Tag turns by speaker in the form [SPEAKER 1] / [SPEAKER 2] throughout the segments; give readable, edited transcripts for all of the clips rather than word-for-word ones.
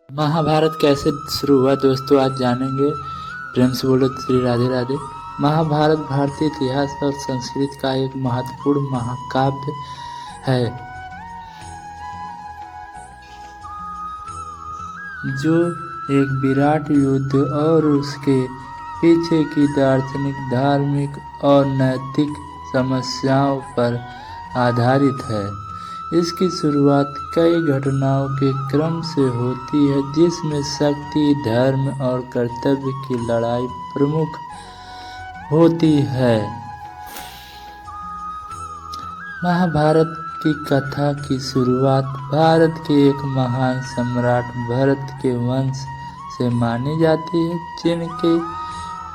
[SPEAKER 1] महाभारत कैसे शुरू हुआ दोस्तों, आज जानेंगे। प्रेम से बोलो श्री राधे राधे। महाभारत भारतीय इतिहास और संस्कृति का एक महत्वपूर्ण महाकाव्य है जो एक विराट युद्ध और उसके पीछे की दार्शनिक, धार्मिक और नैतिक समस्याओं पर आधारित है। इसकी शुरुआत कई घटनाओं के क्रम से होती है जिसमें शक्ति, धर्म और कर्तव्य की लड़ाई प्रमुख होती है। महाभारत की कथा की शुरुआत भारत के एक महान सम्राट भरत के वंश से मानी जाती है, जिनके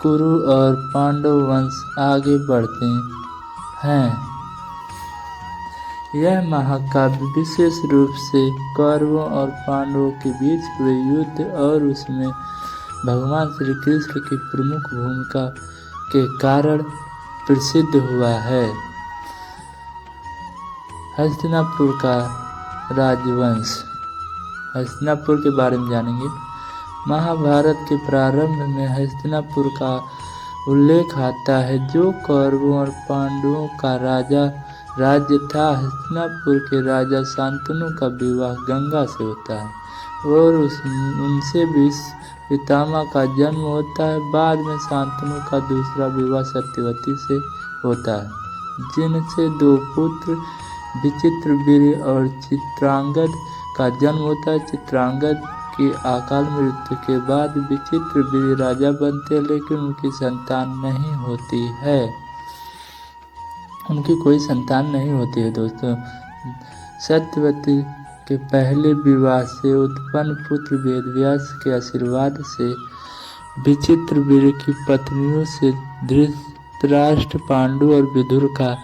[SPEAKER 1] कुरु और पांडव वंश आगे बढ़ते हैं। यह महाकाव्य विशेष रूप से कौरवों और पांडवों के बीच हुए युद्ध और उसमें भगवान श्री कृष्ण की प्रमुख भूमिका के कारण प्रसिद्ध हुआ है। हस्तिनापुर का राजवंश। हस्तिनापुर के बारे में जानेंगे। महाभारत के प्रारंभ में हस्तिनापुर का उल्लेख आता है, जो कौरवों और पांडवों का राज्य था। हस्तिनापुर के राजा शांतनु का विवाह गंगा से होता है और उनसे भीष्म पितामह का जन्म होता है। बाद में शांतनु का दूसरा विवाह सत्यवती से होता है, जिनसे दो पुत्र विचित्रवीर्य और चित्रांगद का जन्म होता है। चित्रांगद की अकाल मृत्यु के बाद विचित्रवीर्य राजा बनते हैं, लेकिन उनकी संतान नहीं होती है। उनकी कोई संतान नहीं होती है दोस्तों। सत्यवती के पहले विवाह से उत्पन्न पुत्र वेदव्यास के आशीर्वाद से विचित्रवीर्य की पत्नियों से धृतराष्ट्र, पांडु और विदुर का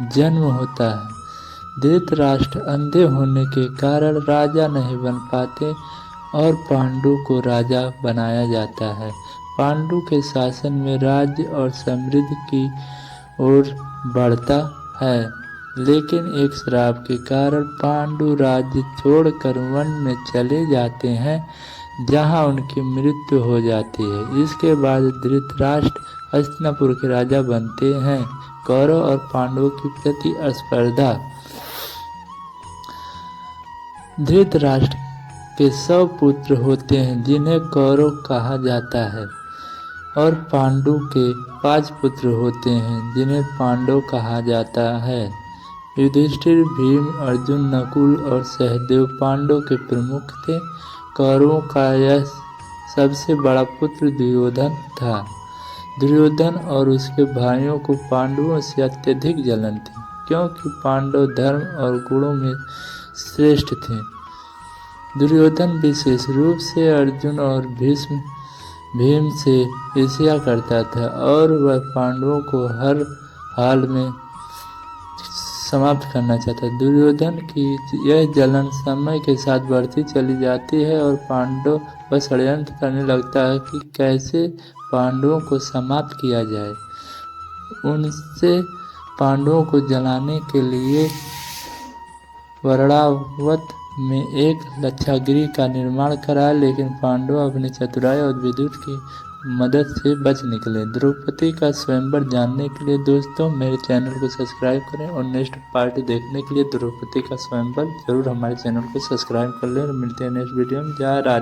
[SPEAKER 1] जन्म होता है। धृतराष्ट्र अंधे होने के कारण राजा नहीं बन पाते और पांडु को राजा बनाया जाता है। पांडु के शासन में राज्य और समृद्धि की ओर बढ़ता है, लेकिन एक श्राप के कारण पांडु राज्य छोड़कर वन में चले जाते हैं, जहां उनकी मृत्यु हो जाती है। इसके बाद धृतराष्ट्र हस्तिनापुर के राजा बनते हैं। कौरव और पांडवों की प्रतिस्पर्धा। धृतराष्ट्र के 100 पुत्र होते हैं, जिन्हें कौरव कहा जाता है, और पांडु के 5 पुत्र होते हैं, जिन्हें पांडव कहा जाता है। युधिष्ठिर, भीम, अर्जुन, नकुल और सहदेव पांडव के प्रमुख थे। कौरवों का यह सबसे बड़ा पुत्र दुर्योधन था। दुर्योधन और उसके भाइयों को पांडवों से अत्यधिक जलन थी, क्योंकि पांडव धर्म और गुणों में श्रेष्ठ थे। दुर्योधन विशेष रूप से अर्जुन और भीम से ईर्ष्या करता था और वह पांडवों को हर हाल में समाप्त करना चाहता। दुर्योधन की यह जलन समय के साथ बढ़ती चली जाती है और पांडव पर षड्यंत्र करने लगता है कि कैसे पांडवों को समाप्त किया जाए। उनसे पांडवों को जलाने के लिए वरणावत में एक लक्षागृह का निर्माण कराया, लेकिन पांडव अपनी चतुराई और विद्युत की मदद से बच निकले। द्रौपदी का स्वयंवर जानने के लिए दोस्तों मेरे चैनल को सब्सक्राइब करें और नेक्स्ट पार्ट देखने के लिए द्रौपदी का स्वयंवर जरूर हमारे चैनल को सब्सक्राइब कर लें। मिलते हैं नेक्स्ट वीडियो में। जय राधे।